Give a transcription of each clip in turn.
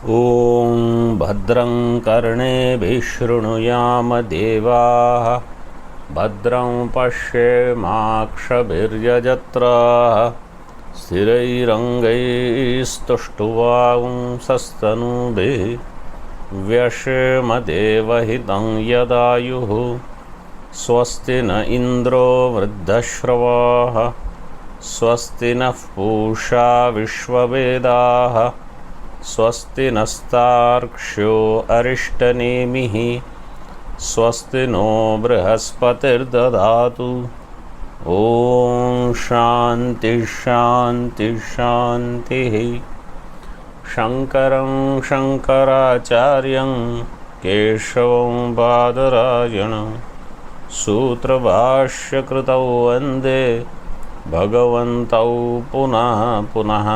ॐ भद्रं कर्णेभिः शृणुयाम देवाः भद्रं पश्येमाक्षभिर्यजत्राः स्थिरैरङ्गैस्तुष्टुवांसस्तनूभिः व्यशेम देवहितं यदायुः स्वस्ति न इन्द्रो वृद्धश्रवाः स्वस्ति नः पूषा विश्ववेदाः स्वस्ति नस्तार्क्ष्यो अरिष्टनेमिः स्वस्ति नो बृहस्पतिर्दधातु। ॐ शान्ति शान्ति शान्तिः। शङ्करं शङ्कराचार्यं केशवं बादरायणं सूत्रभाष्यकृतौ वन्दे भगवन्तौ पुनः पुनः।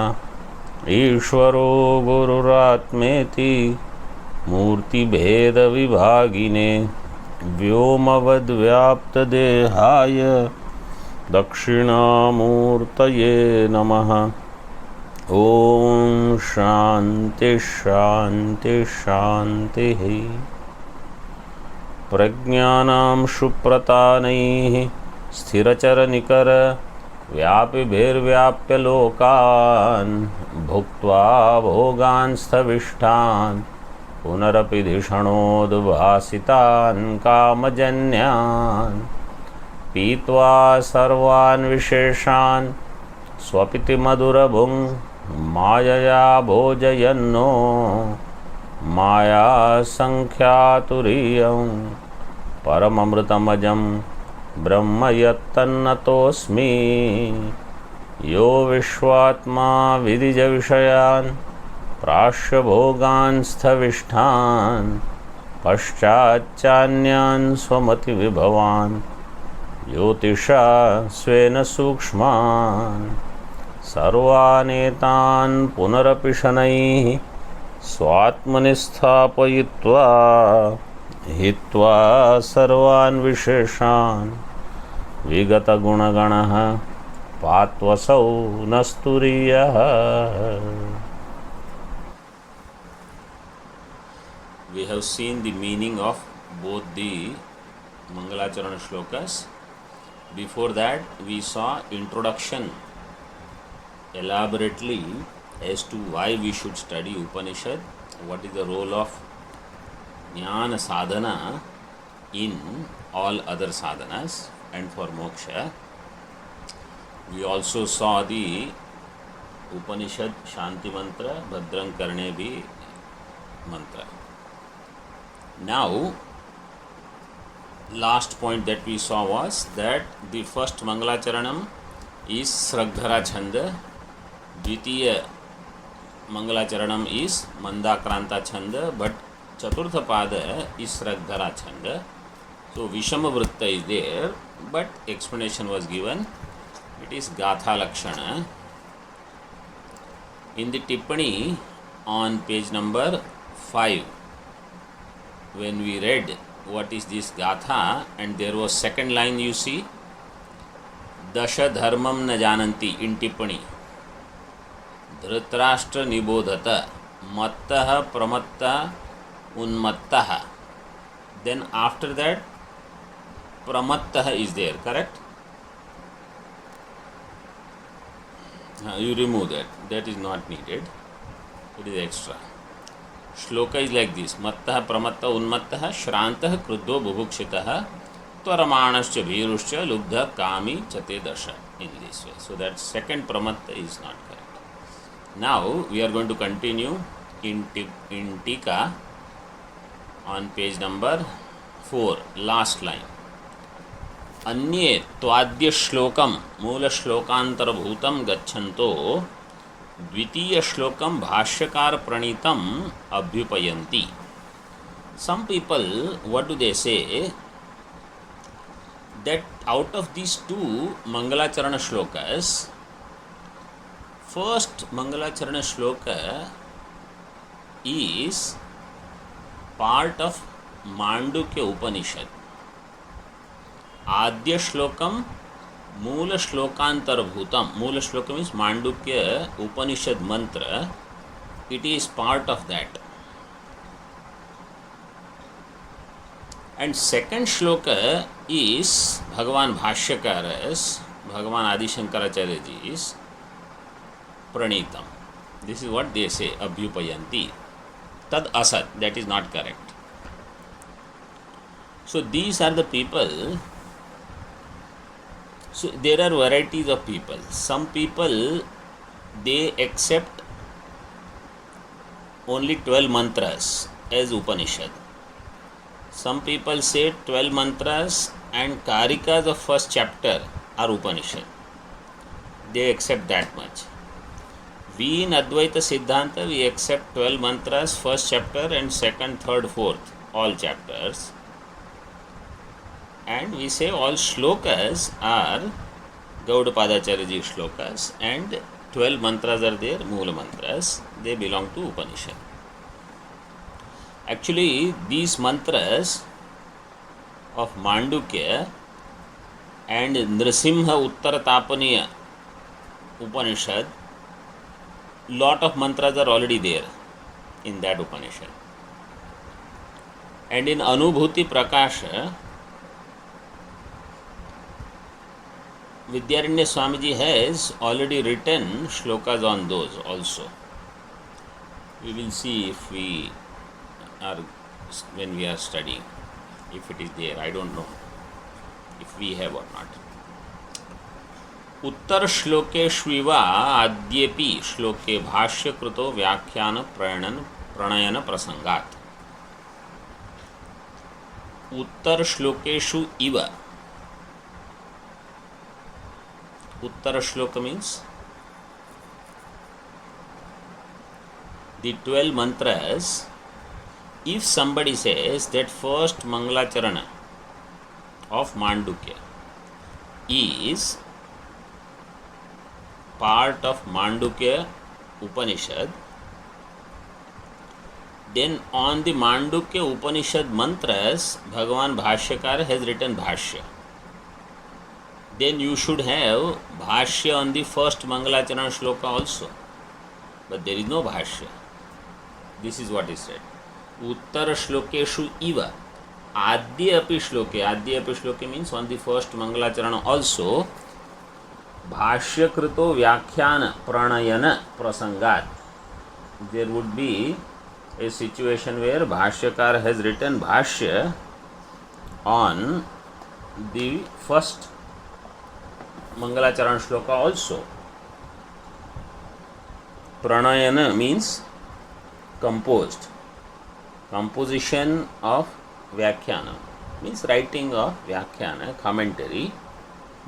ईश्वरो गुरुरात्मेति मूर्तिभेदविभागिने व्योमवद्व्याप्तदेहाय दक्षिणामूर्तये नमः। ॐ शान्ति शान्ति शान्तिः। प्रज्ञानां सुप्रतानैः स्थिरचरनिकर व्यापिभिर्व्याप्य लोकान् भुक्त्वा भोगान् स्थविष्ठान् पुनरपि धिषणोद्भासितान् कामजन्यान् पीत्वा सर्वान् विशेषान् स्वपिति मधुरभुं मायया भोजयन्नो मायासङ्ख्यातुरीयं परममृतमजं ब्रह्म यत्तन्नतोऽस्मि। यो विश्वात्मा विदिजविषयान् प्राश्यभोगान् स्थविष्ठान् पश्चाच्चान्यान् स्वमतिविभवान् ज्योतिषा स्वेन सूक्ष्मान् सर्वानेतान् पुनरपि शनैः स्वात्मनि स्थापयित्वा हित्वा सर्वान् विशेषान् विगतगुणगणः पात्वसौ नस्तुरीयः। We have seen the meaning of both the Mangalacharana shlokas. Before that, we saw introduction elaborately as to why we should study Upanishad, what is the role of Jnana sadhana in all other sadhanas and for moksha. We also saw the Upanishad Shanti mantra, Bhadrang Karnebhi mantra. Now, last point that we saw was that the first Mangalacharanam is Sraghara Chanda, Dvitiya Mangalacharanam is Mandakranta Chanda, but Chaturtha Pada is Sraghara Chanda. So Vishama Vritta is there, but explanation was given. It is Gatha Lakshana. In the Tippani on page number 5, when we read what is this Gatha, and there was second line, you see, Dasha Dharmam na jananti in Tippani. Dhritarashtra nibodhata mattaha pramatta unmattaha. Then after that pramattaha is there, correct? You remove that. That is not needed. It is extra. Shloka is like this. Mattaha pramatta unmattaha shrantaha kruddho bubukshitaha tvaramanascha bhirushcha lubdha kami chate dasha. In this way. So that second pramatta is not correct. Now we are going to continue in Tika on page number 4, last line. अन्ये त्वाद्य श्लोकम मूल श्लोकांतरभूतम गच्छन्तो द्वितीय श्लोकम भाष्यकार प्रणीतम अभ्युपयन्ति. Some people, what do they say? That out of these two Mangalacharana shlokas, first Mangalacharana shloka is part of Mandukya Upanishad. आद्य श्लोकम मूल श्लोकांतरभूतम. मूल श्लोक means Mandukya उपनिषद मंत्र it is part of that. And second shloka is Bhagavan Bhashyakara's, Bhagavan Adi Shankaracharya ji's Pranitam. This is what they say, Abhyupayanti. Tad asat, that is not correct. So these are the people. So there are varieties of people. Some people, they accept only 12 mantras as Upanishad. Some people say 12 mantras and karikas of first chapter are Upanishad. They accept that much. We in Advaita Siddhanta, we accept 12 mantras, first chapter and second, third, fourth, all chapters. And we say all shlokas are Gaudapadacharya ji shlokas and 12 mantras are there, Moola mantras. They belong to Upanishad. Actually, these mantras of Mandukya and Nrisimha Uttaratapaniya Upanishad, lot of mantras are already there in that Upanishad. And in Anubhuti Prakasha, Vidyaranya Swamiji has already written shlokas on those also. We will see if we are, when we are studying, if it is there. I don't know if we have or not. उत्तर श्लोकेष्विवा आद्येपि श्लोके भाष्यकृतो व्याख्यान प्रणयन प्रसंगात्. उत्तर श्लोकेषु इव. Uttara shloka means the 12 mantras. If somebody says that first Mangalacharana of Mandukya is part of Mandukya Upanishad, then on the Mandukya Upanishad mantras, Bhagavan Bhashyakara has written Bhashya. Then you should have Bhashya on the first Mangalacharana shloka also. But there is no Bhashya. This is what is said. Uttara shlokeshu iva. Adya api shloke. Adya api shloke means on the first Mangalacharana also. Bhashya krito vyakhyana pranayana prasangat. There would be a situation where Bhashyakar has written Bhashya on the first Mangalacharana shloka also. Pranayana means composed. Composition of Vyakhyana means writing of Vyakhyana, commentary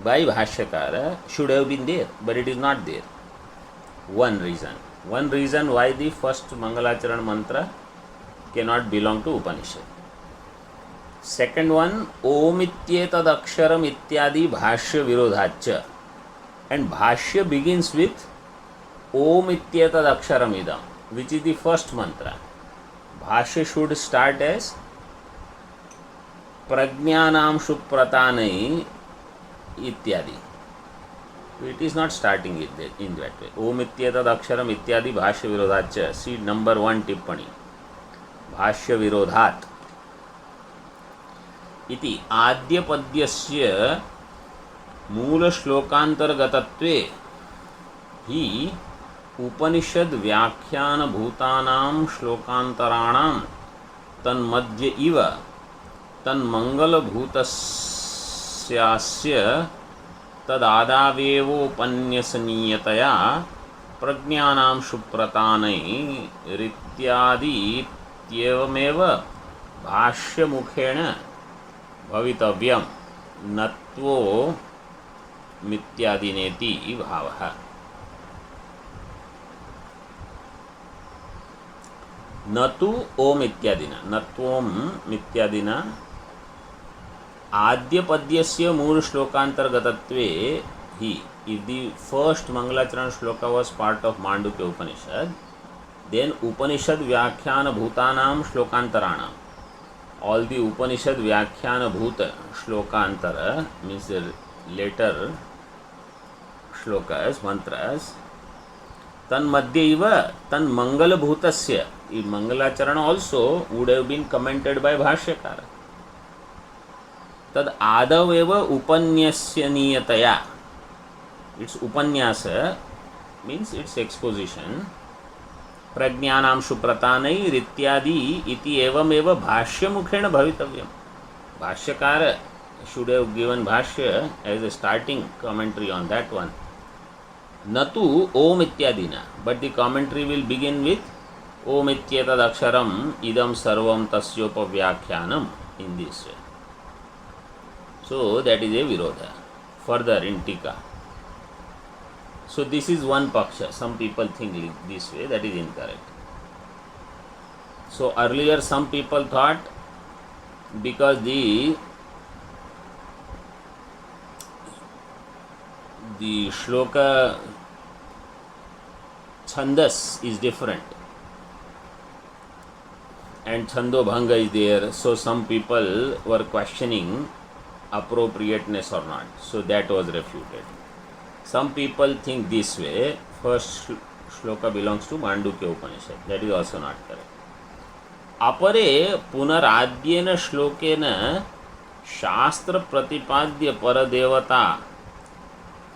by Bhashyakara should have been there, but it is not there. One reason. One reason why the first Mangalacharana mantra cannot belong to Upanishad. Second one, Om ityetad aksharam ityadi bhashya virodhacha. And bhashya begins with Om ityetad aksharam idam, which is the first mantra. Bhashya should start as Prajnanam Shupratanai ityadi. It is not starting it in that way. Om ityetad aksharam ityadi bhashya virodhacha. See number 1 tippani. Bhashya virodhat. इति आद्यपद्यस्य मूलश्लोकान्तर्गतत्वे हि उपनिषद् व्याख्यानभूतानां श्लोकान्तराणां तन्मध्य इव तन्मङ्गलभूतस्यास्य तदादावेवोपन्यसनीयतया प्रज्ञानां शुप्रतानैरित्यादित्येवमेव भाष्यमुखेन भवितव्यम नत्वो मित्यादिनेति भावः. नतु ओम इत्यादिना, नत्वोम मित्यादिना आद्यपद्यस्य मूल श्लोकांतर्गतत्वे ही. If the first Mangalacharana shloka was part of Mandukya Upanishad, then Upanishad Vyakhyana Bhutanam Shlokantaranam. All the Upanishad Vyakhyana Bhuta Shlokantara means the later shlokas, mantras, तन्मध्यैव तन्मंगलभूतस्य, ई मंगलाचरण also would have been commented by भाष्यकार. तद आदव एव उपन्यासनीयतया, it's उपन्यास means it's exposition, प्रज्ञानां सुप्रतानैरित्यादि इति एवमेव भाष्यमुखेन भवितव्यम्. भाष्यकार should have given bhashya as a starting commentary on that one. Natu om ityadina, but the commentary will begin with om ityetad aksharam idam sarvam tasyopavyakyanam, in this way. So that is a virodha. Further in Tika. So this is one paksha. Some people think this way, that is incorrect. So earlier some people thought because the shloka chandas is different and chando bhanga is there, so some people were questioning appropriateness or not, so that was refuted. Some people think this way, first shloka belongs to Mandukya Upanishad, that is also not correct. अपरे पुनराद्येन श्लोकेन शास्त्र प्रतिपाद्य परदेवता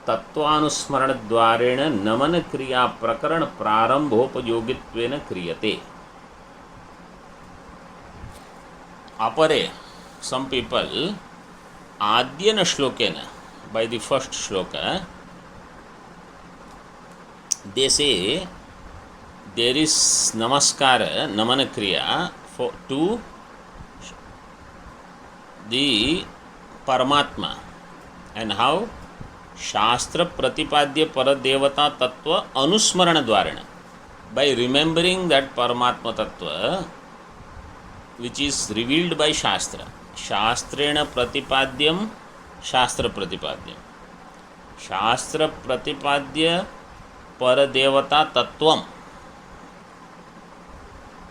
तत्वानुस्मरण द्वारेण नमन क्रिया प्रकरण प्रारंभोपयोगित्वेन क्रियते. अपरे, some people, आद्येन श्लोकेन, by the first shloka, they say there is namaskara, namana kriya to the Paramatma, and how? Shastra Pratipadya Paradevata Tattva Anusmarana Dvarana. By remembering that Paramatma Tattva, which is revealed by Shastra. Shastrena Pratipadyam, Shastra Pratipadyam. Shastra Pratipadya Paradevata Tattvam.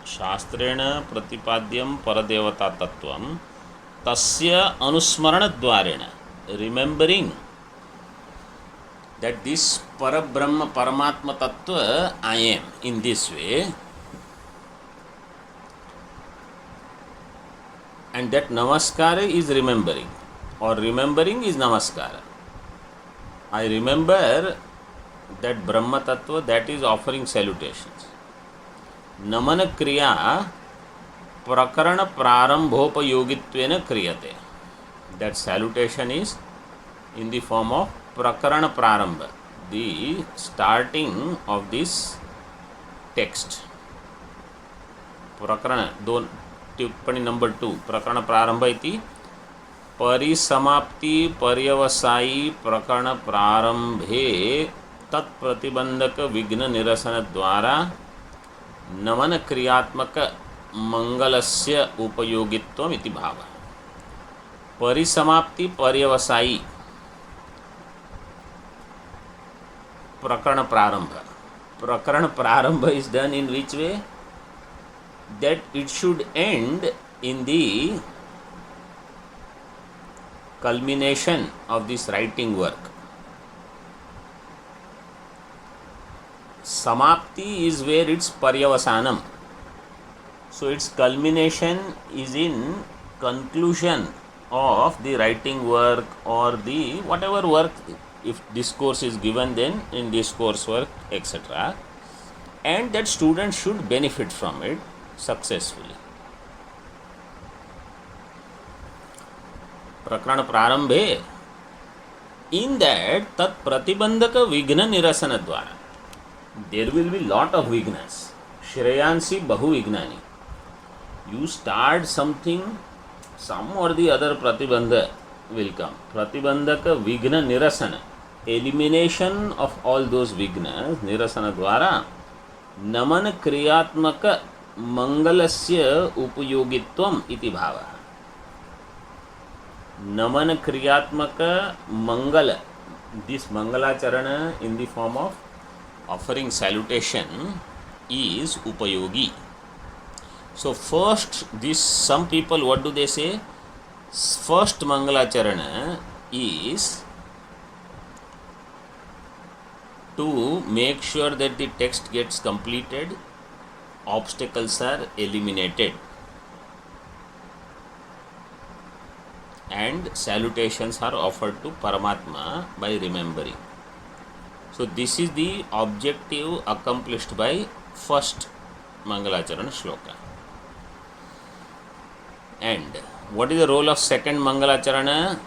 Shastrena Pratipadyam Paradevata Tattvam. Tasya Anusmarana Dvarena. Remembering that this Parabrahma Paramatma Tattva I am in this way, and that Namaskara is remembering, or remembering is Namaskara. I remember that Brahma Tattva, that is offering salutations. Namana Kriya Prakarana Prarambhopayogitvena Kriyate. That salutation is in the form of Prakarana Prarambha, the starting of this text. Prakarana, टिप्पणी number 2, प्रकरण प्रारंभ इति परिसमाप्ति पर्यवसायी प्रकरण प्रारंभे तत्प्रतिबंधक विघ्न निरसन द्वारा नमन क्रियात्मक मंगलस्य उपयोगित्वम इति भावः. परिसमाप्ति पर्यवसायी प्रकरण प्रारंभ. प्रकरण प्रारंभ is done in which way? That it should end in the culmination of this writing work. Samapti is where it's paryavasanam. So its culmination is in conclusion of the writing work or the whatever work, if discourse is given then in discourse work, etc. And that student should benefit from it successfully. Prakran Prarambhe, in that tat pratibandhaka vighna nirasana dwara, there will be lot of vignas. Shreyansi bahu vignani. You start something, some or the other pratibandha will come. Pratibandhaka vighna nirasana, elimination of all those vignas, nirasana dwara, naman kriyatmaka मंगलस्य उपयोगित्वम इति भावः. नमन क्रियात्मक मंगल, this मंगलाचरण in the form of offering salutation is upayogi. So first, this some people, what do they say? First mangalacharana is To make sure that the text gets completed, obstacles are eliminated and salutations are offered to Paramatma by remembering. So this is the objective accomplished by first Mangalacharana shloka. And what is the role of second Mangalacharana?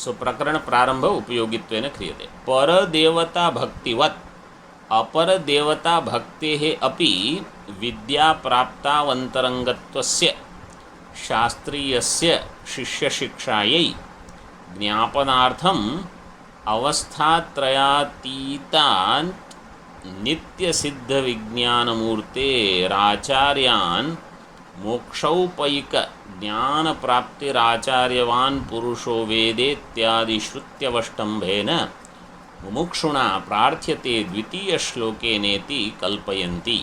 So प्रकरण प्रारंभ उपयोगित्वेन क्रियते. परदेवता भक्तिवत् अपरदेवता भक्तेः अपि विद्याप्राप्तावन्तरङ्गत्वस्य शास्त्रीयस्य शिष्यशिक्षायै ज्ञापनार्थम् अवस्थात्रयातीतान् नित्यसिद्धविज्ञानमूर्तेराचार्यान् मोक्षौपैक ज्ञानप्राप्तिराचार्यवान् पुरुषो वेदेत्यादि श्रुत्यवष्टम्भेन मुमुक्षुणा प्रार्थ्यते द्वितीय श्लोकेनेति कल्पयन्ति.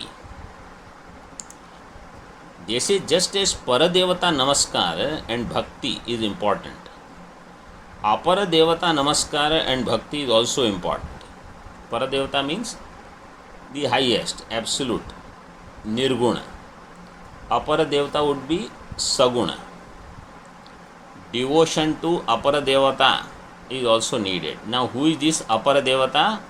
They say just as Paradevata Namaskar and Bhakti is important, Aparadevata Namaskar and Bhakti is also important. Paradevata means the highest, absolute, Nirguna. Aparadevata would be Saguna. Devotion to Aparadevata is also needed. Now, who is this Aparadevata?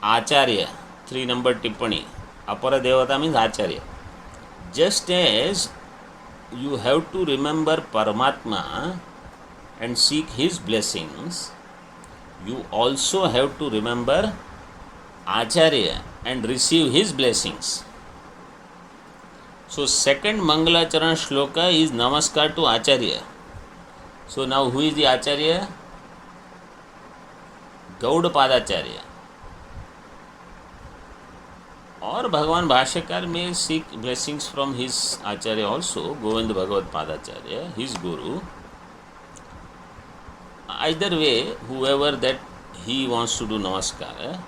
Acharya. 3 number Tippani. Aparadevata means Acharya. Just as you have to remember Paramatma and seek his blessings, you also have to remember Acharya and receive his blessings. So second Mangalacharana shloka is Namaskar to Acharya. So now who is the Acharya? Gaudapadacharya. और भगवान भाष्यकार में seek blessings from his Acharya also, Govind Bhagavad Padacharya, his Guru. Either way, whoever that he wants to do Namaskar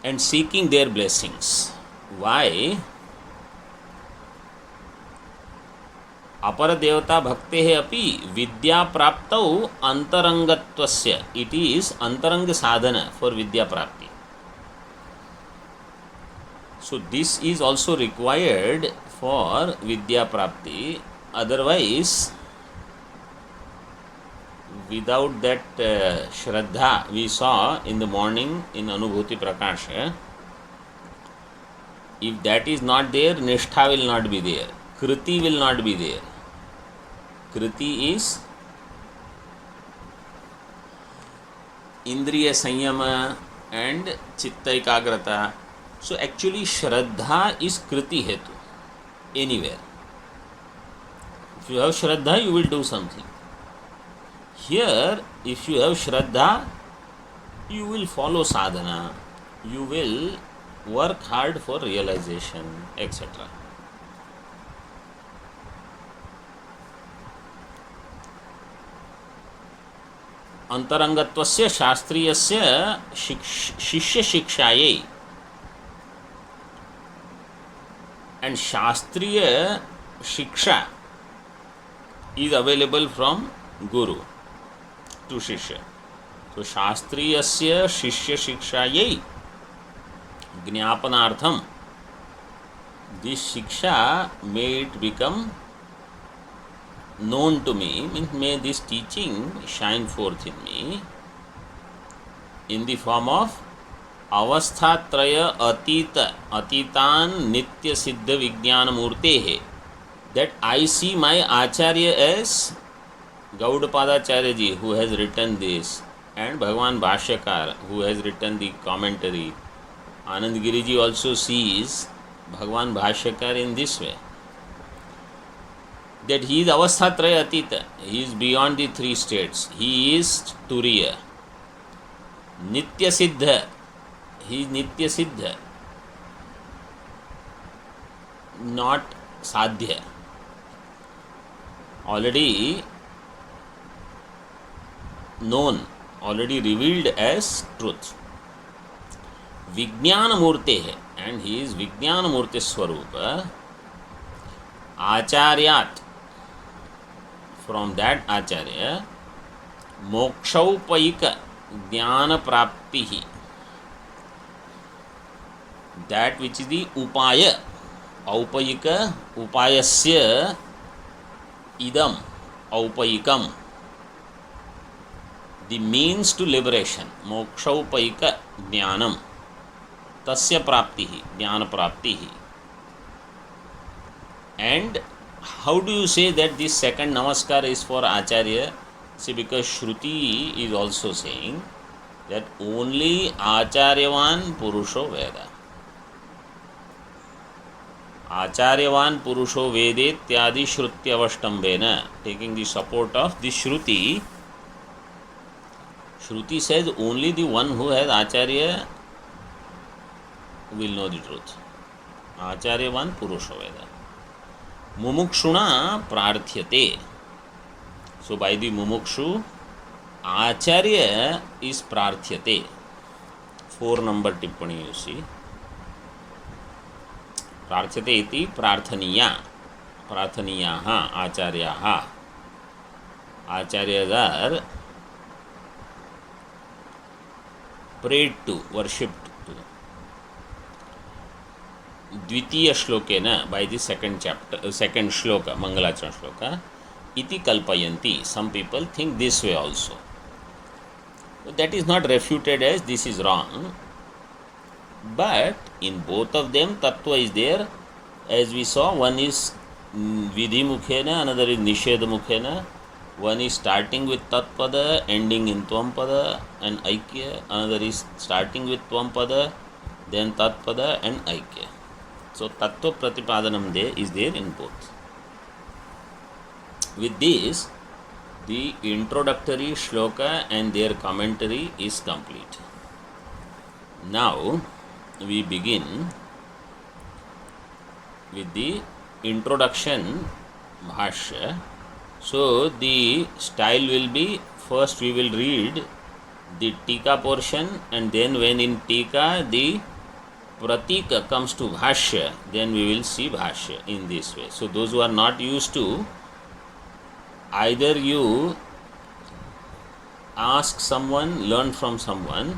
and seeking their blessings. Why? अपरदेवता भक्तेः अपि विद्या प्राप्तौ अंतरंगत्वस्य. It is अंतरंग साधना for vidya prapti. So this is also required for vidya prapti. Otherwise, without that shraddha we saw in the morning in Anubhuti Prakasha, if that is not there, nishtha will not be there, kriti will not be there. Kriti is indriya sanyama and chitta ekagrata. So actually shraddha is kriti hetu anywhere. If you have shraddha, you will do something. Here, if you have shraddha, you will follow sadhana, you will work hard for realization, etc. अंतरंगत्वस्य शास्त्रीयस्य शिष्य शिक्षायै. And Shastriya Shiksha is available from Guru to Shishya. So Shastriyasya Shishya Shikshayai Jnapanartham. This Shiksha may it become known to me, means may this teaching shine forth in me in the form of अवस्थात्रय अतीतान नित्य सिद्ध विज्ञान मूर्ते है. That I see my Acharya as Gaudapadacharya ji, who has written this, and Bhagavan Bhashyakar, who has written the commentary. Anand Giri ji also sees Bhagavan Bhashyakar in this way, that he is Avasthatraya Atita, he is beyond the 3 states, he is Turiya. Nitya Siddha, he is Nitya Siddha, not Sadhya. Already known, already revealed as truth. Vijnana Murte hai, and he is Vijnana Murti Swarupa. Acharyat, from that Acharya, mokshaupaika jnana prapti, that which is the upaya, aupayika upayasya idam aupayikam, the means to liberation, mokshaupaika jnanam, tasya prapti, jnana prapti. And how do you say that this second namaskar is for Acharya? See, because Shruti is also saying that only Acharyavan Purusho Veda. Acharyavan Purusho Vede Tyadi Shrutyavashtambena, taking the support of the Shruti. Shruti says only the one who has Acharya will know the truth. Acharyavan Purusho Veda. Mumukshuna prarthyate. So by the mumukshu, Acharya is prarthyate. 4 number tippani you see. Prarthyate iti prarthaniya. Prarthaniyaha acharyaha. Acharyas are prayed to, worshipped to. Dvitiya shlokena, by the second chapter, second shloka, Mangalacharana shloka, iti kalpayanti. Some people think this way also. But that is not refuted as this is wrong. But in both of them, tattva is there. As we saw, one is vidhi mukhena, another is nisheda mukhena. One is starting with tatpada, ending in tvam-pada and aikya. Another is starting with tvam-pada, then tatpada and aikya. So tattva pratipadanam there is there in both. With this, the introductory shloka and their commentary is complete. Now we begin with the introduction bhashya. So the style will be, first we will read the tika portion, and then when in tika the pratika comes to bhashya, then we will see bhashya in this way. So those who are not used to, either you ask someone, learn from someone,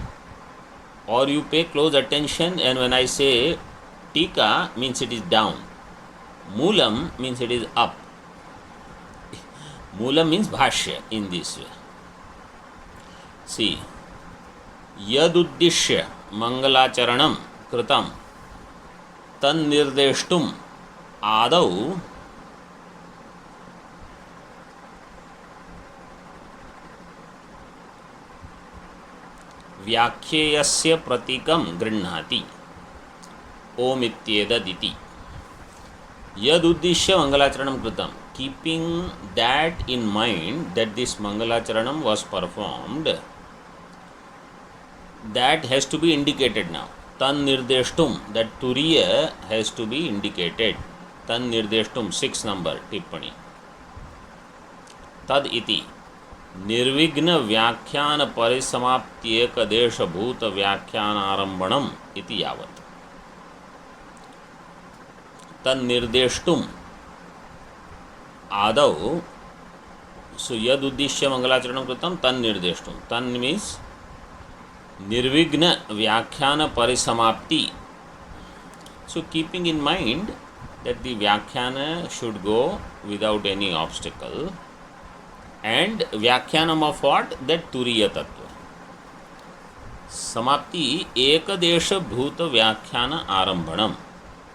or you pay close attention, and when I say tika means it is down, moolam means it is up. Moolam means bhashya in this way. See, yaduddishya mangalacharanam kritam tan nirdeshtum adau व्याख्येयस्य प्रतीकं गृह्णाति ओम इत्येतदिति यदुद्दिश्य मंगलाचरणं कृतं. Keeping that in mind, that this Mangalacharanam was performed, that has to be indicated now. Tan nirdeshtum, that turiya has to be indicated. Tan nirdeshtum, 6 number tippani. Tad iti निर्विघ्न व्याख्यान परिसमाप्त्येक देशभूत व्याख्यान आरंभणम इति यावत्. तन निर्देष्टुम आदौ. So यद उद्देश्य मंगलाचरणं कृतं तन निर्देष्टुम. तन means निर्विघ्न व्याख्यान परिसमाप्ति. So keeping in mind that the व्याख्यान should go without any obstacle, and व्याख्यानम of what? That turiya tattva. Samapti ekadesh bhuta व्याख्यान आरंभणम.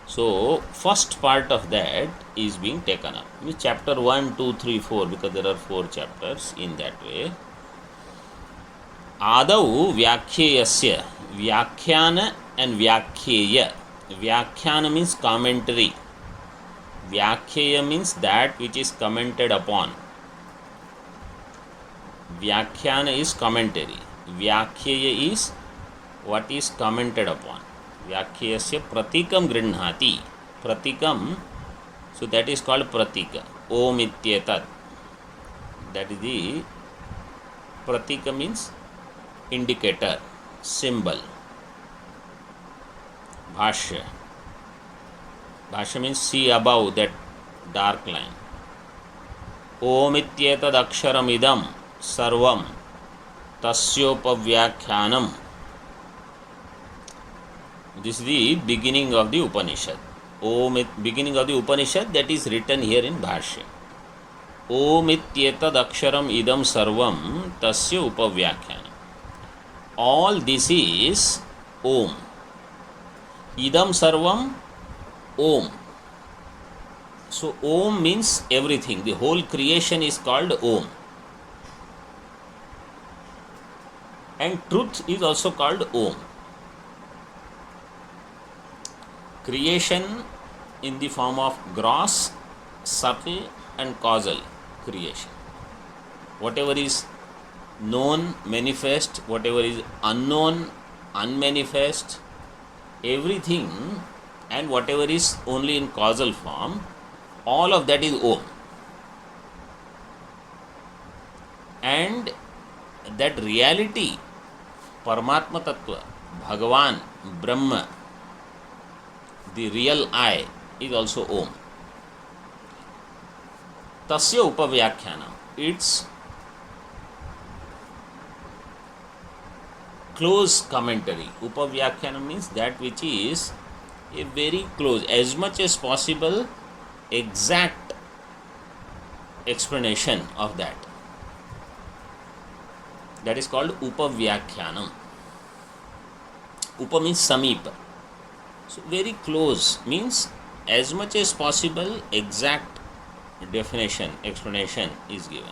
So first part of that is being taken up. Means chapter 1, 2, 3, 4, because there are 4 chapters in that way. Adau vyakheyasya, vyakhyana and vyakheya. Vyakhyana means commentary. Vyakheya means that which is commented upon. Vyakhyana is commentary. Vyakheya is what is commented upon. Vyakheyasya pratikam grinhati. Pratikam, so that is called pratika. Om ityetat. That is the pratika means indicator, symbol. Bhashya. Bhashya means see above that dark line. ओमित्येतदक्षरमिदं सर्वं तस्योपव्याख्यानम्. This is the beginning of the Upanishad. Beginning of the Upanishad that is written here in Bhashya. Om ityetad aksharam idam sarvam tasya upavyakhyanam. All this is Om. Idam sarvam Om. So Om means everything. The whole creation is called Om. And truth is also called Om. Creation in the form of gross, subtle and causal creation. Whatever is known, manifest, whatever is unknown, unmanifest, everything, and whatever is only in causal form, all of that is Om. And that reality, Paramatma Tattva, Bhagavan, Brahma, the real I, is also Om. Tasya upavyakhyanam. Its close commentary. Upavyakhyanam means that which is a very close, as much as possible, exact explanation of that. That is called upavyakhyanam. Upa means sameepa. So very close means as much as possible exact definition, explanation is given.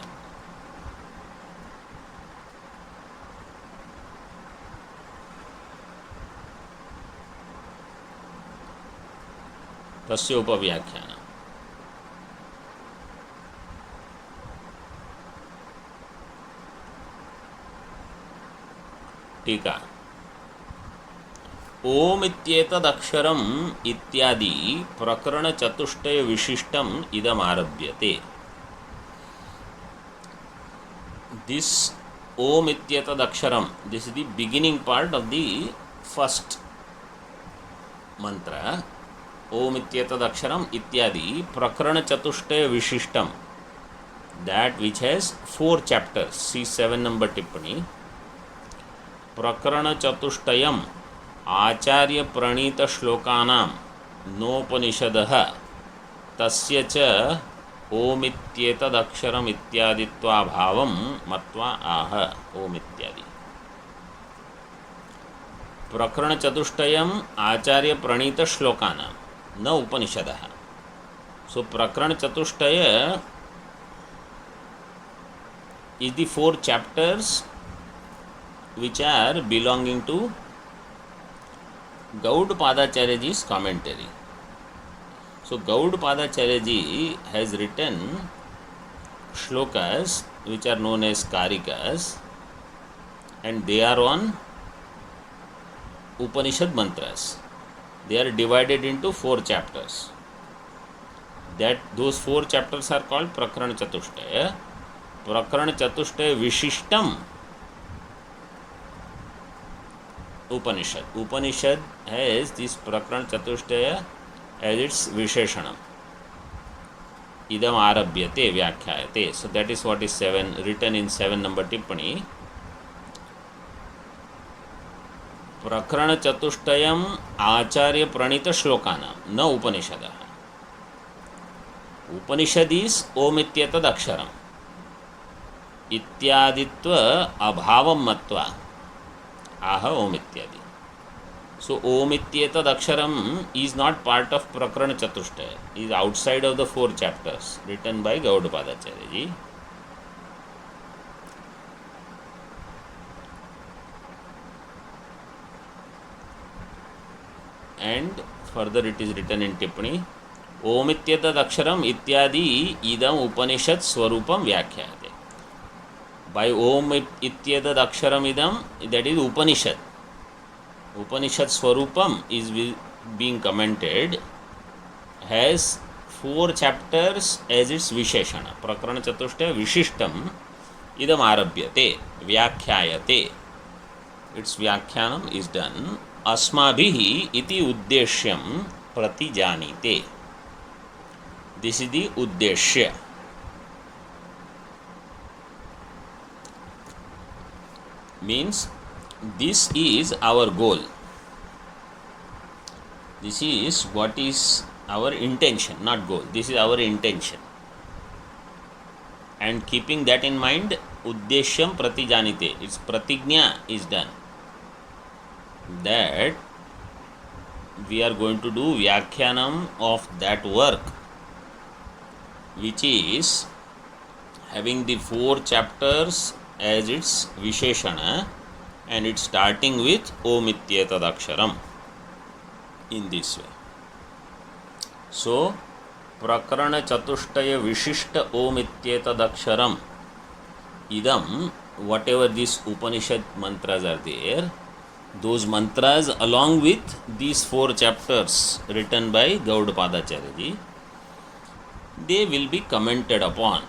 Tasya upavyakhyanam. टीका. ओम इत्येतदक्षरम इत्यादि प्रकरण चतुष्टय विशिष्टम इदम आरभ्यते. This Om इत्येतदक्षरम, this is the beginning part of the first mantra. Om इत्येतदक्षरम इत्यादि प्रकरण चतुष्टय विशिष्टम, that which has 4 chapters. See 7 number टिप्पणी. प्रकरण चतुष्टयम आचार्य प्रणीत श्लोकानां नोपनिषदः तस्य च ओमित्येतदक्षरम् इत्यादित्वाभावं मत्वा आह. ओम इत्यादि. प्रकरण चतुष्टयम आचार्य प्रणीत श्लोकानां न उपनिषदः. So प्रकरण चतुष्टय is the 4 chapters which are belonging to Gaudapadacharya ji's commentary. So Gaudapadacharya ji has written shlokas which are known as karikas, and they are on Upanishad mantras. They are divided into 4 chapters. Those 4 chapters are called Prakarana Chatushtaya. Prakarana Chatushtaya Vishishtam Upanishad. Upanishad has this Prakarana Chatushtaya as its Visheshanam. Idam Arabhyate Vyakhyayate. So that is what is 7, written in 7 number Tippani. प्रकरण चतुष्टयम आचार्य प्रणीत श्लोकानां न उपनिषदः. उपनिषद is ओम इत्येतद् अक्षरम इत्यादित्व अभावं मत्वा आह ओम इत्यादि. So Om इत्येतद् अक्षरम is not part of प्रकरण चतुष्टय, is outside of the 4 chapters written by Gaudapadacharya ji. And further it is written in Tippani, Om ityetad aksharam ityadi idam upanishad swarupam vyakhyate. By Om ityetad aksharam idam, that is Upanishad. Upanishad swarupam is being commented, has 4 chapters as its Visheshana. Prakarana Chatushtaya Vishishtam idam arabhyate vyakhyayate. Its Vyakhyanam is done. अस्माभिः इति उद्देश्यं प्रतिजानीते. This is the uddeshya. means this is our goal. This is what is our intention, not goal. This is our intention. And keeping that in mind, uddeshyam pratijanite, its pratignya is done. That we are going to do vyakhyanam of that work, which is having the 4 chapters as its visheshana, and it's starting with Om Ityetadaksharam in this way. So, Prakarana Chatushtaya Vishishta Om Ityetadaksharam idam, whatever these Upanishad mantras are there, those mantras along with these 4 chapters written by Gaudapadacharya ji, they will be commented upon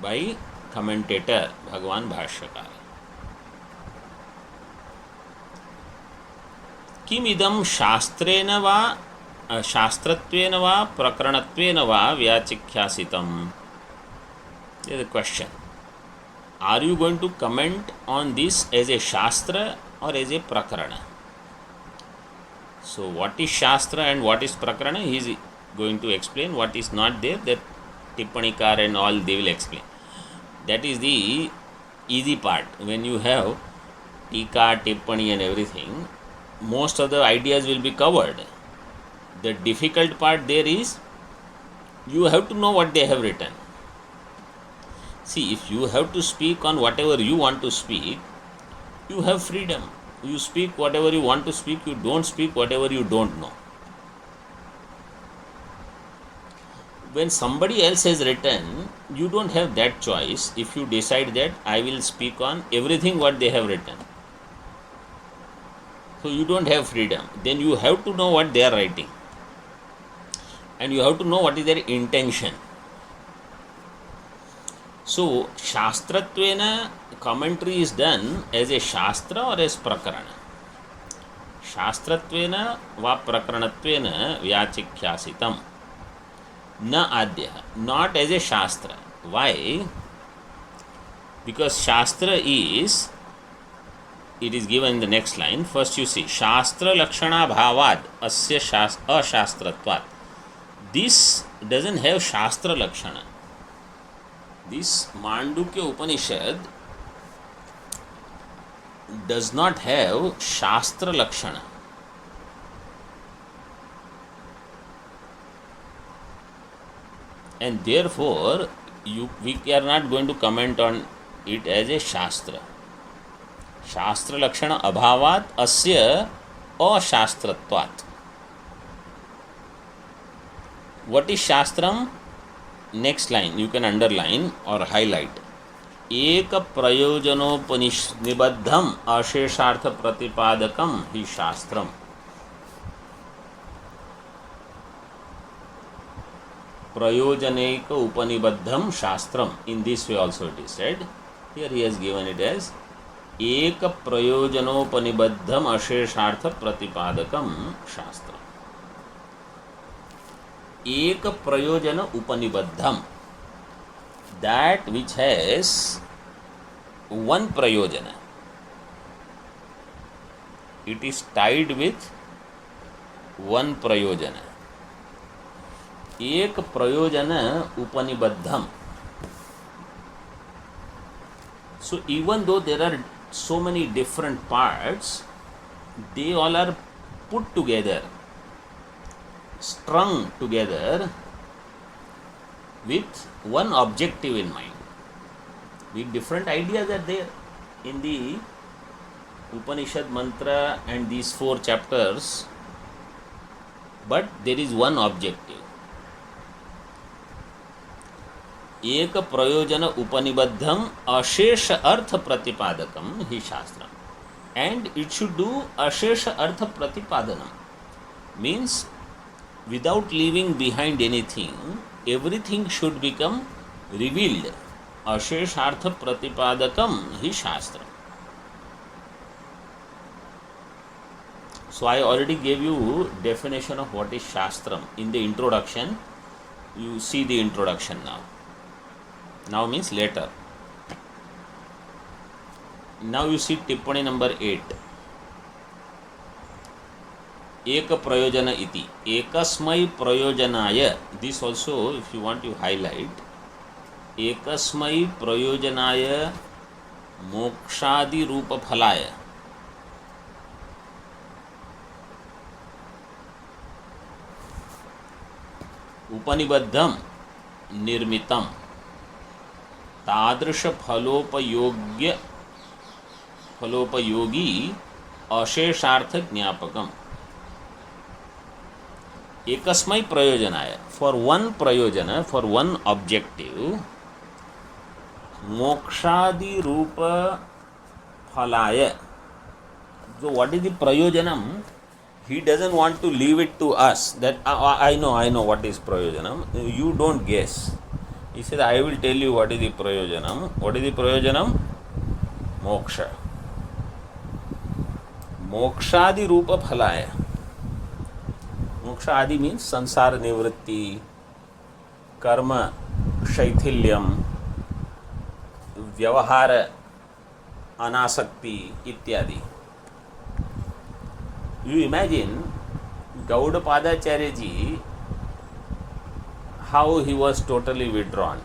by commentator Bhagwan Bhashyakar. किम इदम शास्त्रेण वा शास्त्रत्वेन वा प्रकरणत्वेन वा व्याचिख्यासितम? There is a question. Are you going to comment on this as a shastra or as a prakarana? So what is shastra and what is prakarana? He is going to explain. What is not there, that tippanikar and all they will explain. That is the easy part. When you have tika, tippani and everything, most of the ideas will be covered. The difficult part there is you have to know what they have written. See, if you have to speak on whatever you want to speak, you have freedom. You speak whatever you want to speak, you don't speak whatever you don't know. When somebody else has written, you don't have that choice if you decide that I will speak on everything what they have written. So you don't have freedom. Then you have to know what they are writing. And you have to know what is their intention. So, Shastratvena commentary is done as a Shastra or as Prakarana. Shastratvena va Prakaranatvena vyachikhyasitam. Na adya, not as a Shastra. Why? Because Shastra is, it is given in the next line. First you see, Shastra Lakshana Bhavad Asya Ashastratvat. This doesn't have Shastra Lakshana. This Mandukya Upanishad does not have Shastra Lakshana. And therefore, we are not going to comment on it as a Shastra. Shastra Lakshana Abhavat Asya Ashastratvat. What is Shastram? Next line you can underline or highlight. Ek prayojanopanishnibaddham asheshartha pratipadakam hi shastram. Prayojanek upanibaddham shastram. In this way also it is said. Here he has given it as Ek prayojanopanibadham asheshartha pratipadakam shastram. Ek prayojana upanibaddham, that which has one prayojana, it is tied with one prayojana. Ek prayojana upanibaddham. So even though there are so many different parts, they all are put together, strung together with one objective in mind. With different ideas are there in the Upanishad mantra and these 4 chapters, but there is one objective. Ek prayojana upanibaddham ashesha artha pratipadakam hi shastram. And it should do ashesha artha pratipadanam. Means without leaving behind anything, everything should become revealed. Asheshartha pratipadakam hi shastra. So I already gave you definition of what is shastram in the introduction. You see the introduction now. Now means later. Now you see टिप्पणी number 8. एक प्रयोजन इति एकस्मै प्रयोजनाय. This also if you want you highlight. एकस्मै प्रयोजनाय मोक्षादि रूप फलाय. उपनिबद्धम निर्मितम तादृश फलोपयोगी अशेषार्थ ज्ञापकम. एकस्मै प्रयोजनाय, फॉर वन प्रयोजन, फॉर वन ऑब्जेक्टिव, मोक्षादि रूप फलाय. So what is the prayojanam? He doesn't want to leave it to us that I know what is prayojanam. You don't guess. He says, I will tell you what is the prayojanam. What is the prayojanam? Moksha. Mokshadi rupa phalaya. Moksha adi means sansara nivritti, karma shaithilyam, vyavahara anasakti ityadi. You imagine Gaudapadacharya ji, how he was totally withdrawn.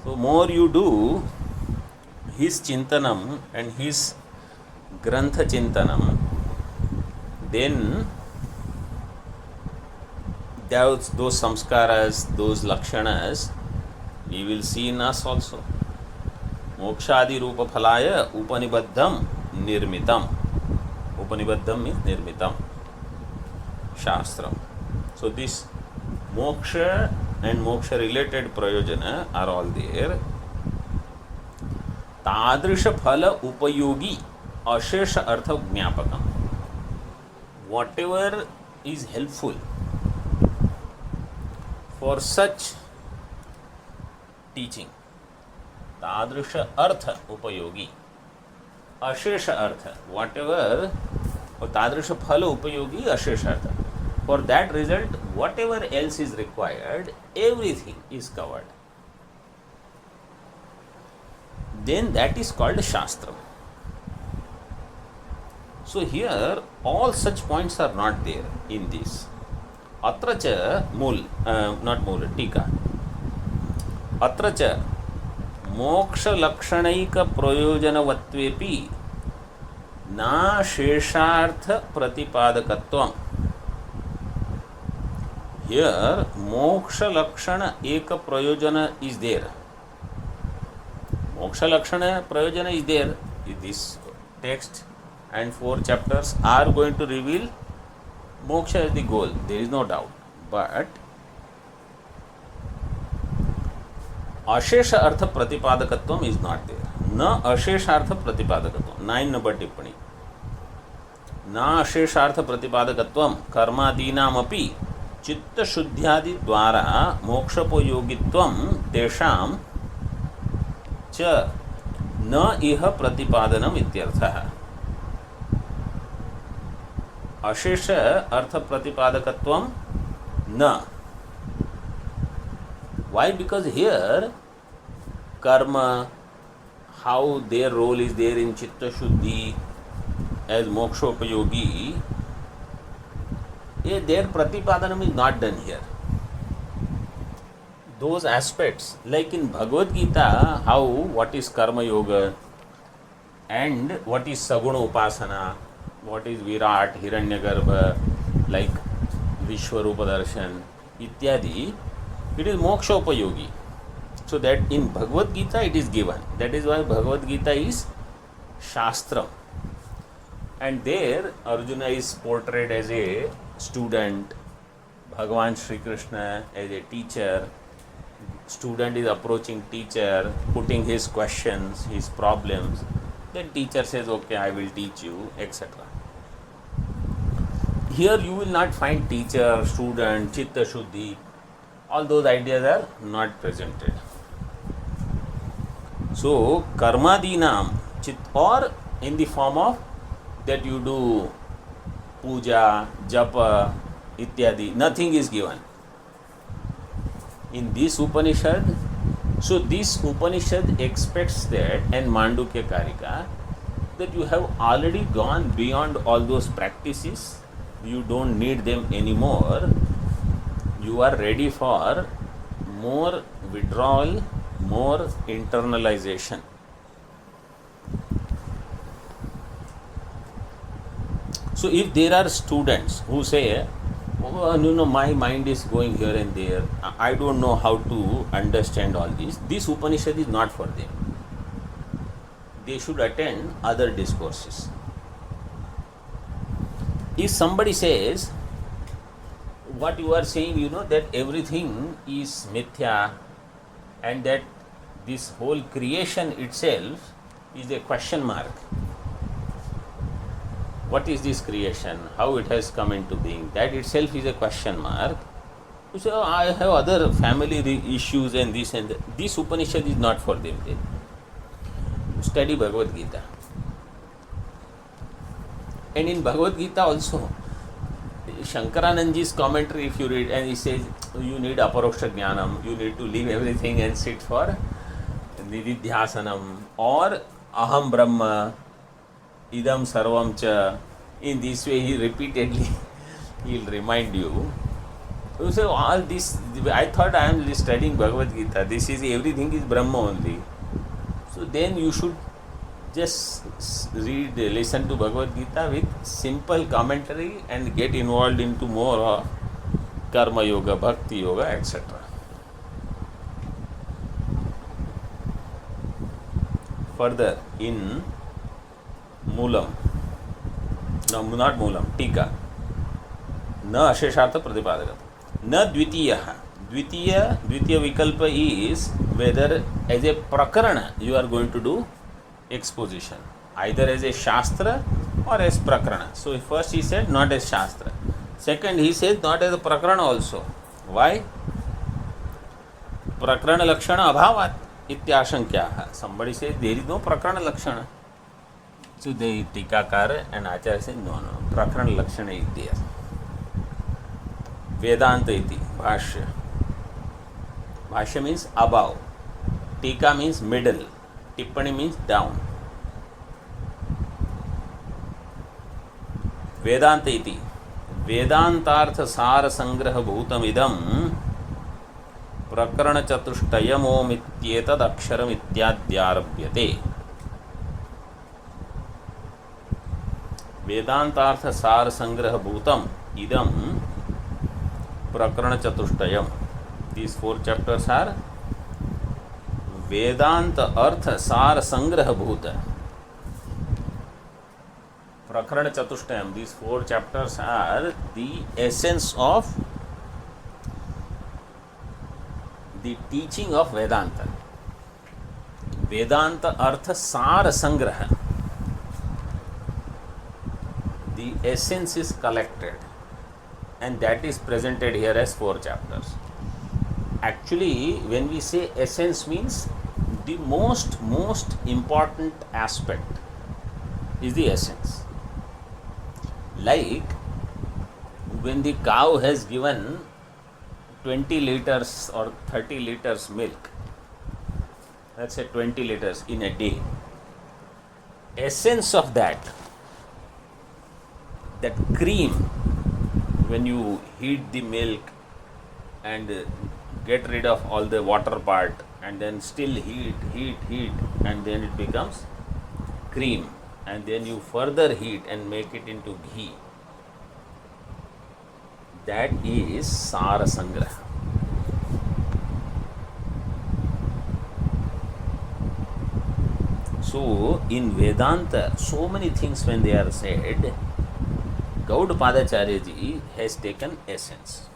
So more you do his chintanam and his grantha chintanam, then those samskaras, those lakshanas, we will see in us also. Mokshadi rupa phalaya upanibaddham nirmitam. Upanibaddham means nirmitam. Shastram. So this moksha and moksha related prayojana are all there. Tadrisha phala upayogi ashesha artha jnapakam. Whatever is helpful for such teaching, tadrisha artha upayogi, ashesha artha, whatever, or tadrisha phala upayogi ashesha artha, for that result whatever else is required, everything is covered, then that is called shastra. So here all such points are not there in this. Atra cha not mool, tika. Atra cha moksha lakshanaika prayojanavattvepi na sheshartha pratipadakatvam. Here moksha lakshana eka prayojana is there. Moksha lakshana prayojana is there. This text and 4 chapters are going to reveal moksha is the goal, there is no doubt. But ashesha artha pratipadakatvam is not there. Na ashesha artha pratipadakatvam. 9 number tippani. Na ashesha artha pratipadakatvam karmadinam api chitta shuddhyadi dwara mokshapoyogitvam tesham cha na iha pratipadanam ityarthah. Ashesha artha pratipadakatvam na. Why? Because here karma, how their role is there in chitta shuddhi as mokshopayogi, their pratipadanam is not done here. Those aspects, like in Bhagavad Gita, how what is karma yoga and what is saguna upasana, what is virat, hiranyagarbha, like Vishwarupa darshan ityadi, it is mokshopayogi. So that in Bhagavad Gita it is given. That is why Bhagavad Gita is shastra. And there Arjuna is portrayed as a student, Bhagavan Sri Krishna as a teacher, student is approaching teacher, putting his questions, his problems, then teacher says, okay, I will teach you, etc. Here you will not find teacher, student, chitta shuddhi, all those ideas are not presented. So karmadinam chit, or in the form of that you do puja, japa, ityadi, nothing is given. In this Upanishad, So this Upanishad expects that, and Mandukya Karika, that you have already gone beyond all those practices, you don't need them anymore, you are ready for more withdrawal, more internalization. So if there are students who say, oh, no, my mind is going here and there, I don't know how to understand all this Upanishad is not for them. They should attend other discourses. If somebody says, what you are saying, that everything is mithya and that this whole creation itself is a question mark. What is this creation? How it has come into being? That itself is a question mark. You say, oh, I have other family issues and this and that. This Upanishad is not for them then. Study Bhagavad Gita. And in Bhagavad Gita also, Shankaranandji's commentary, if you read, and he says, you need aparoksha jnanam, you need to leave everything and sit for nididhyasanam, or aham brahma, idam sarvam cha. In this way, he repeatedly he'll remind you. You say, all this, I thought I am studying Bhagavad Gita. This is, everything is Brahma only. So then you should just listen to Bhagavad Gita with simple commentary and get involved into more of Karma Yoga, Bhakti Yoga, etc. Further, in Moolam, no, not Moolam, Tika, na asheshartha pratipadakat, na dvitiya. Dvitiya vikalpa is whether as a prakarana you are going to do exposition, either as a shastra or as prakarana. So first he said not as shastra. Second he said not as a prakarana also. Why? Prakarana lakshana abhavat ityashankyaha. Somebody says there is no prakarana lakshana. So the Tikakar and Acharya said no, prakarana lakshana is there. Vedanta iti, Bhashya. Bhashya means above. Tika means middle. Tippani means down. Vedanta iti. Vedantartha sara sangraha bhutam idam prakarana chatushtayamo mityetad aksharam ityadyarabhyate. Vedantartha sara sangraha bhutam idam prakarana chatushtayam. These 4 chapters are Vedanta Artha Sar Sangraha Bhuta. Prakarana Chatushtayam. These 4 chapters are the essence of the teaching of Vedanta. Vedanta Artha Sar Sangraha. The essence is collected, and that is presented here as 4 chapters. Actually, when we say essence, means the most important aspect is the essence. Like when the cow has given 20 liters or 30 liters milk, let's say 20 liters in a day, essence of that cream, when you heat the milk and get rid of all the water part and then still heat and then it becomes cream, and then you further heat and make it into ghee. That is Sara Sangraha. So in Vedanta, so many things when they are said, Gaudapadacharya ji has taken essence.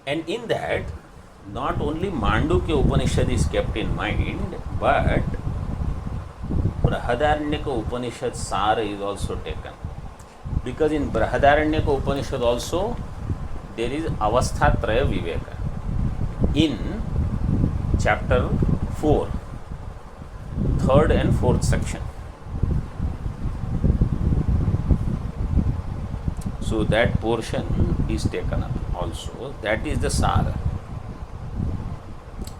And in that, not only Mandukya Upanishad is kept in mind, but Brahadaranyaka Upanishad Sara is also taken. Because in Brahadaranyaka Upanishad also, there is Avasthatraya Viveka. In chapter 4, 3rd and 4th section. So that portion is taken up also. That is the Sara.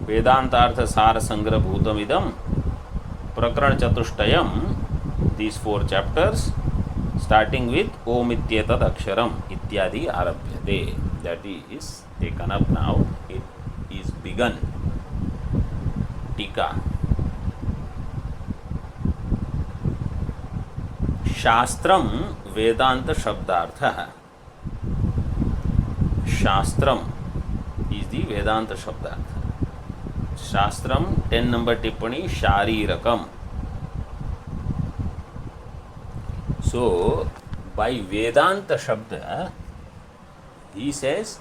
वेदांतार्थ सार संग्रह भूतमिदम प्रकरण चतुष्टयम, these 4 chapters starting with Om Ityetad Aksharam ityadi arabhyate. That is taken up now. It is begun. Tika. शास्त्रम Vedanta शब्दार्थः. शास्त्रम is the Vedanta शब्दार्थ. शास्त्रम 10 number टिप्पणी शारीरकम. So by Vedanta Shabda, he says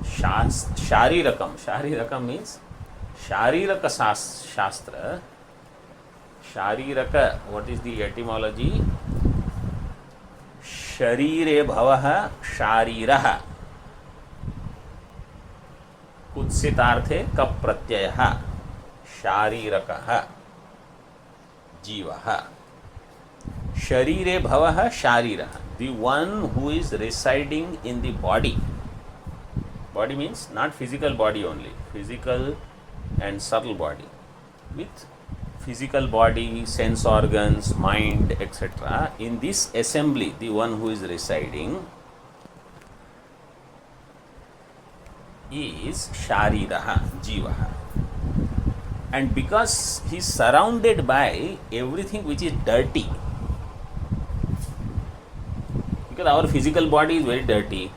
Sharirakam. Sharirakam means Shariraka Shastra. Shariraka, what is the etymology? Sharire Bhavaha Sharirah. Kutsitarthe Kap Pratyayaha. Sharirakaha Jivaha. Sharire Bhavaha Sharira. The one who is residing in the body. Body means not physical body only, physical and subtle body. With physical body, sense organs, mind, etc. In this assembly, the one who is residing is Shariraha, Jivaha. And because he is surrounded by everything which is dirty, because our physical body is very dirty,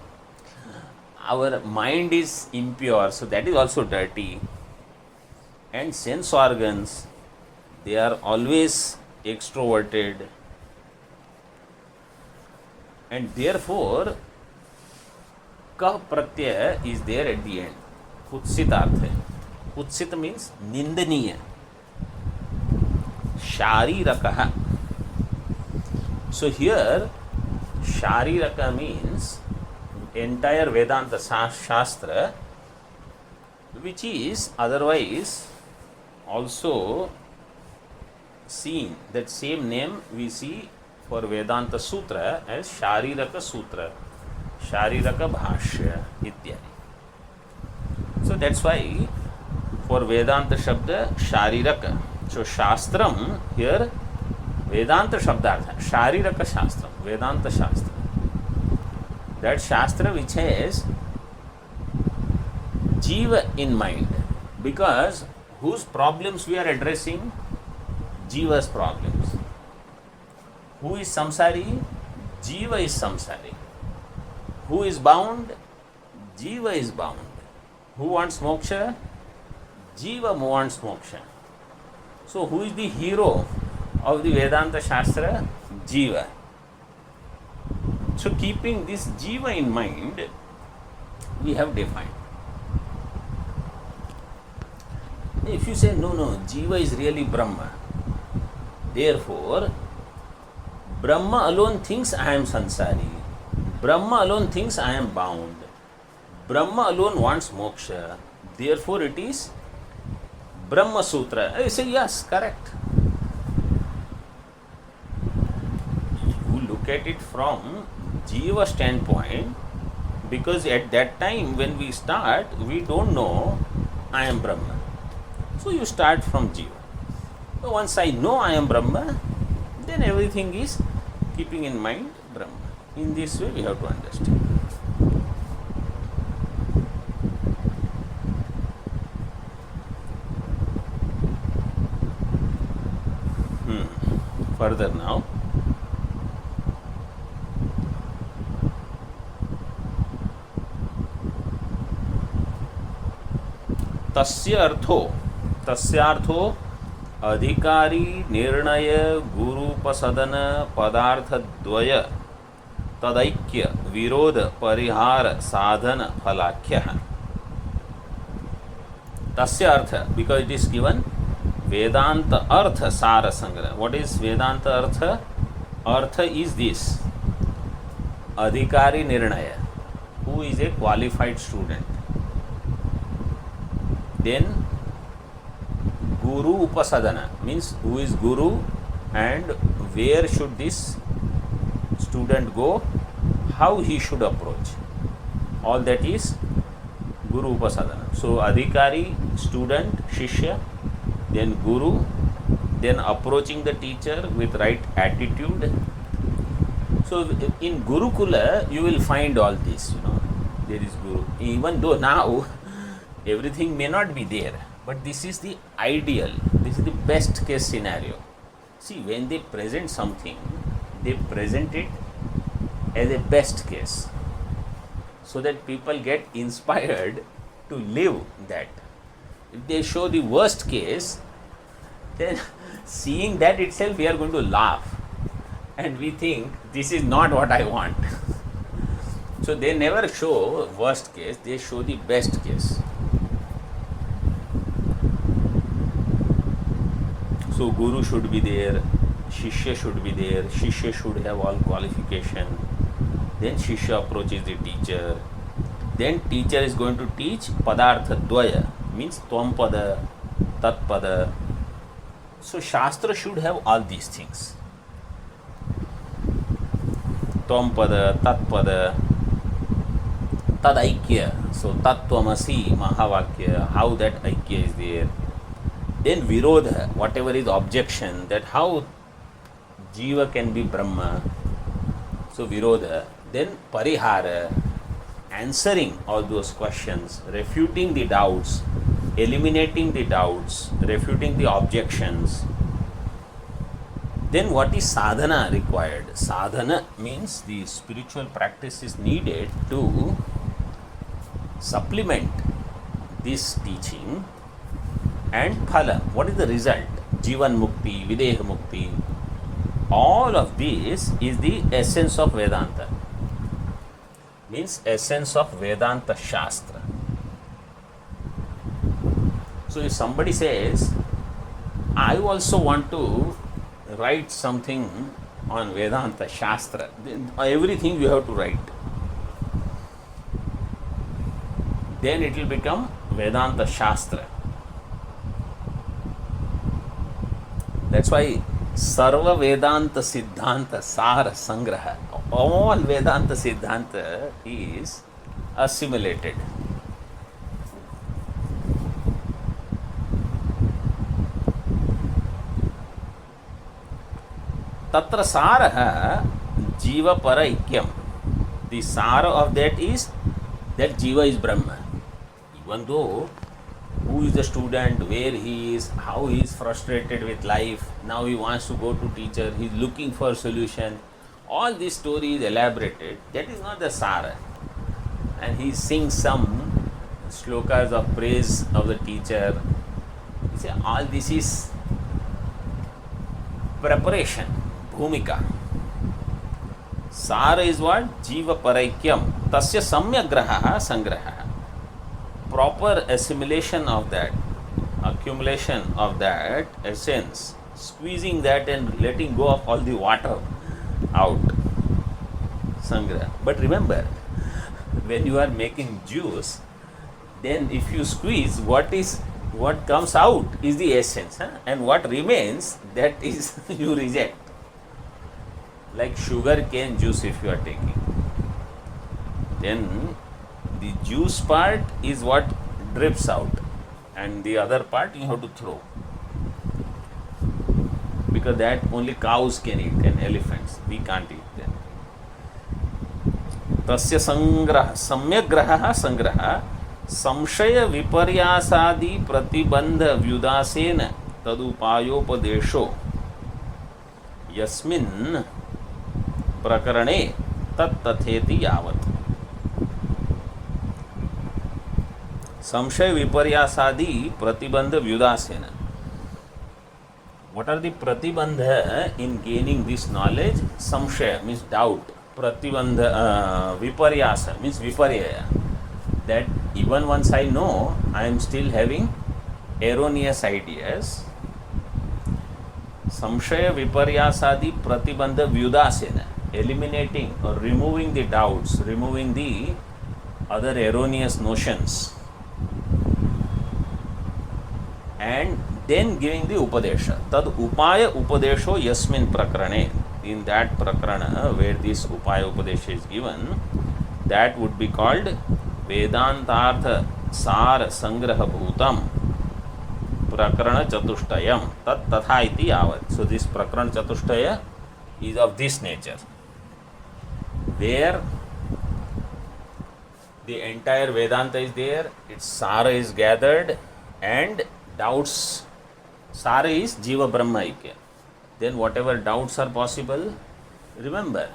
our mind is impure, so that is also dirty, and sense organs, they are always extroverted, and therefore Kah Pratyaya is there at the end. Kutsitartha. Kutsit means Nindaniya. Sharirakaha. So here Shariraka means entire Vedanta Shastra, which is otherwise also seen, that same name we see for Vedanta Sutra as Shariraka Sutra, Shariraka Bhashya ityadi. So that's why for Vedanta Shabda Shariraka. So Shastram here Vedanta Shabdartha, Shariraka Shastram, Vedanta Shastra. That Shastra which has Jiva in mind, because whose problems we are addressing? Jiva's problems. Who is samsari? Jiva is samsari. Who is bound? Jiva is bound. Who wants moksha? Jiva wants moksha. So who is the hero of the Vedanta Shastra? Jiva. So keeping this Jiva in mind, we have defined. If you say, no, Jiva is really Brahma, therefore, Brahma alone thinks I am sansari. Brahma alone thinks I am bound. Brahma alone wants moksha. Therefore, it is Brahma Sutra. I say, yes, correct. You look at it from Jiva standpoint, because at that time when we start, we don't know I am Brahma. So you start from Jiva. So once I know I am Brahma, then everything is keeping in mind Brahma. In this way we have to understand. Further now. तस्यार्थो अधिकारी निर्णय गुरुपसदन पदार्थद्वय तदैक्य विरोध परिहार साधन फलाख्यः. तस्य अर्थ, because it is given Vedanta Artha Sara Sangra. What is Vedanta Artha? Artha is this: Adhikari Nirnaya, who is a qualified student. Then Guru Upasadana means who is Guru and where should this student go, how he should approach. All that is Guru Upasadana. So Adhikari, student, Shishya, then Guru, then approaching the teacher with right attitude. So in Gurukula you will find all this, there is Guru. Even though now everything may not be there, but this is the ideal, this is the best case scenario. See, when they present something, they present it as a best case, so that people get inspired to live that. If they show the worst case, then seeing that itself we are going to laugh and we think this is not what I want. So they never show worst case, they show the best case. So Guru should be there, Shishya should be there, Shishya should have all qualification. Then Shishya approaches the teacher. Then teacher is going to teach Padartha Dvaya, means Tvam Pada, Tat Pada. So Shastra should have all these things. Tvam Pada, Tat Pada, Tad Aikya. So Tattvamasi, Mahavakya, how that Aikya is there. Then Virodha, whatever is objection, that how Jiva can be Brahma. So Virodha. Then Parihara, answering all those questions, refuting the doubts, eliminating the doubts, refuting the objections. Then what is sadhana required? Sadhana means the spiritual practice is needed to supplement this teaching. And phala, what is the result? Jivan Mukti, Videha Mukti. All of this is the essence of Vedanta. Means essence of Vedanta Shastra. So if somebody says, I also want to write something on Vedanta Shastra, then everything you have to write. Then it will become Vedanta Shastra. That's why Sarva Vedanta Siddhanta Sara Sangraha. All Vedanta Siddhanta is assimilated. Tatra Saraha Jiva Paraikyam. The Sara of that is that Jiva is Brahma. Even though who is the student, where he is, how he is frustrated with life, now he wants to go to teacher, he is looking for solution. All this story is elaborated. That is not the Sara. And he sings some shlokas of praise of the teacher. You see, all this is preparation, bhumika. Sara is what? Jiva paraikyam. Tasya samyagraha sangraha. Proper assimilation of that, accumulation of that essence, squeezing that and letting go of all the water out. Sangra. But remember, when you are making juice, then if you squeeze, what comes out is the essence, and what remains, that is you reject. Like sugar cane juice if you are taking, then the juice part is what drips out, and the other part you have to throw, because that only cows can eat and elephants, we can't eat them. Tasya sangraha, samyagraha sangraha, samshaya viparyasadi pratibandha vyudasena tadupayopadesho yasmin prakarane tattatheti yavat. Samshaya viparyasadi pratibandha vyudasena. What are the pratibandha in gaining this knowledge? Samshaya means doubt. Pratibandha, viparyasa means viparyaya. That even once I know, I am still having erroneous ideas. Samshaya viparyasadi pratibandha vyudasena. Eliminating or removing the doubts, removing the other erroneous notions, and then giving the upadesha. Tad upaya upadesho yasmin prakarane. In that prakarana where this upaya upadesha is given, that would be called Vedantartha सार संग्रहभूतम प्रकरण चतुष्टयम तत् तथा इति यावत्. So this प्रकरण चतुष्टय is of this nature, where the entire Vedanta is there, its Sara is gathered, and doubts, Sara is Jiva Brahma Aikya. Then whatever doubts are possible, remember.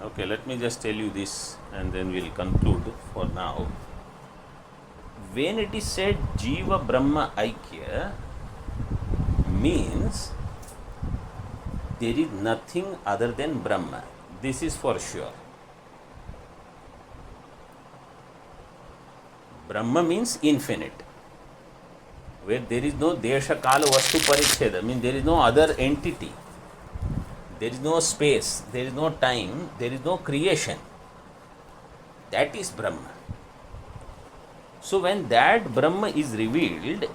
Okay, let me just tell you this and then we'll conclude for now. When it is said Jiva Brahma Aikya, means there is nothing other than Brahma. This is for sure. Brahma means infinite, where there is no Desha Kala Vastu Paricheda, means there is no other entity, there is no space, there is no time, there is no creation. That is Brahma. So when that Brahma is revealed,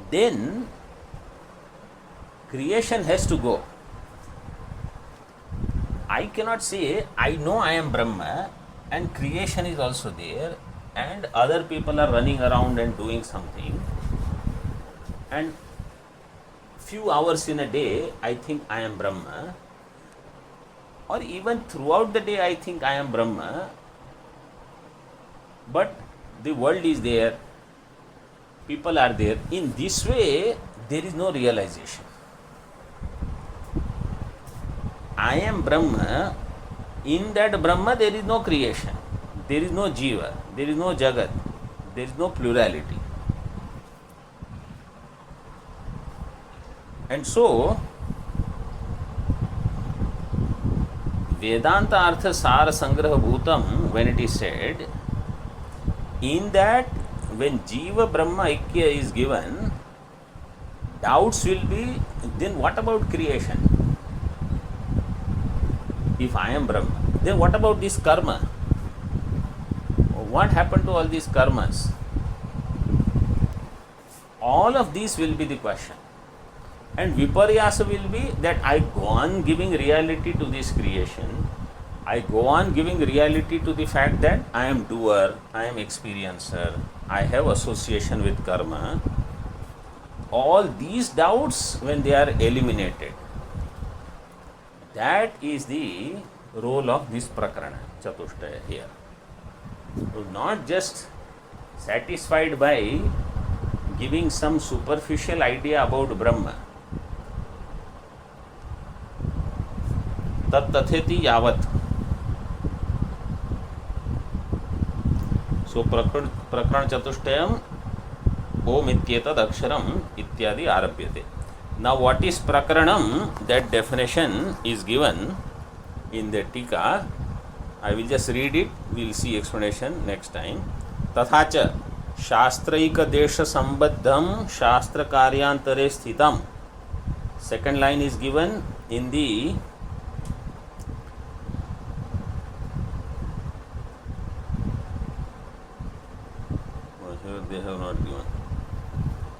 then creation has to go. I cannot say, I know I am Brahma and creation is also there and other people are running around and doing something, and few hours in a day I think I am Brahma, or even throughout the day I think I am Brahma, but the world is there, people are there. In this way, there is no realization. I am Brahma. In that Brahma, there is no creation, there is no Jiva, there is no Jagat, there is no plurality. And so, Vedanta Artha Sara Sangraha Bhutam, when it is said, in that when Jiva Brahma Aikya is given, doubts will be, then what about creation? If I am Brahma, then what about this karma? What happened to all these karmas? All of these will be the question. And Viparyasa will be that I go on giving reality to this creation, I go on giving reality to the fact that I am doer, I am experiencer, I have association with karma. All these doubts, when they are eliminated, that is the role of this prakarana, Chatushtaya here. So not just satisfied by giving some superficial idea about Brahma. Tat tatheti yavat. So prakran chatushtayam om ityetad aksharam ityadi arabhyate. Now what is prakaranam? That definition is given in the Tika. I will just read it, we will see explanation next time. Tathacha shastraika desha sambaddham shastra karyantare sthitam. Second line is given in the they have not given.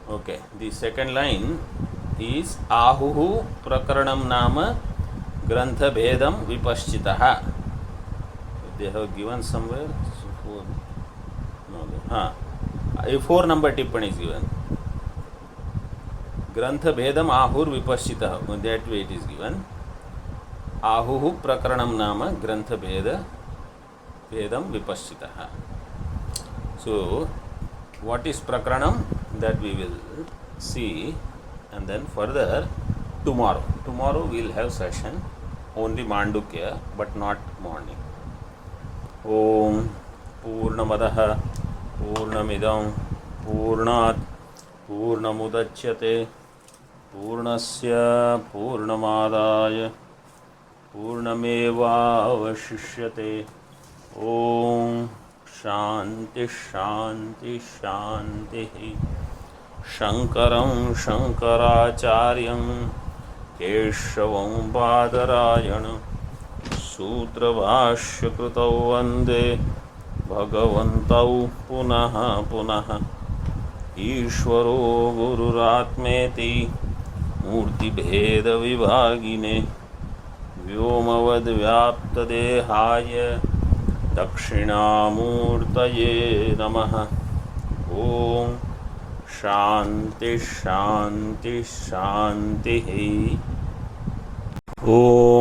Okay, the second line is ahuhu prakaranam nama grantha bhedam vipaschitaha. They have given somewhere. So a 4 number tippani is given. Grantha bhedam ahur vipaschitaha. That way it is given. Ahuhu prakaranam nama grantha bhedam vipaschitaha. So what is prakaranam? That we will see, and then further tomorrow. Tomorrow we will have session only Mandukya, but not morning. Om Purnamadaha Purnamidam Purnat Purnamudachyate Purnasya Purnamadaya Purnameva Avashishyate. Om Shanti Shanti Shanti. Shankaram Shankaracharyam Keshavam Badarayana Sutrabhashya Krutau Vande Bhagavantau Punaha Punaha Ishvaro Gururatmeti Murti Bheda Vibhagine Vyomavad Vyapta Dehaya Dakshinamurtaye Namaha. Om Shanti Shanti Shanti. Om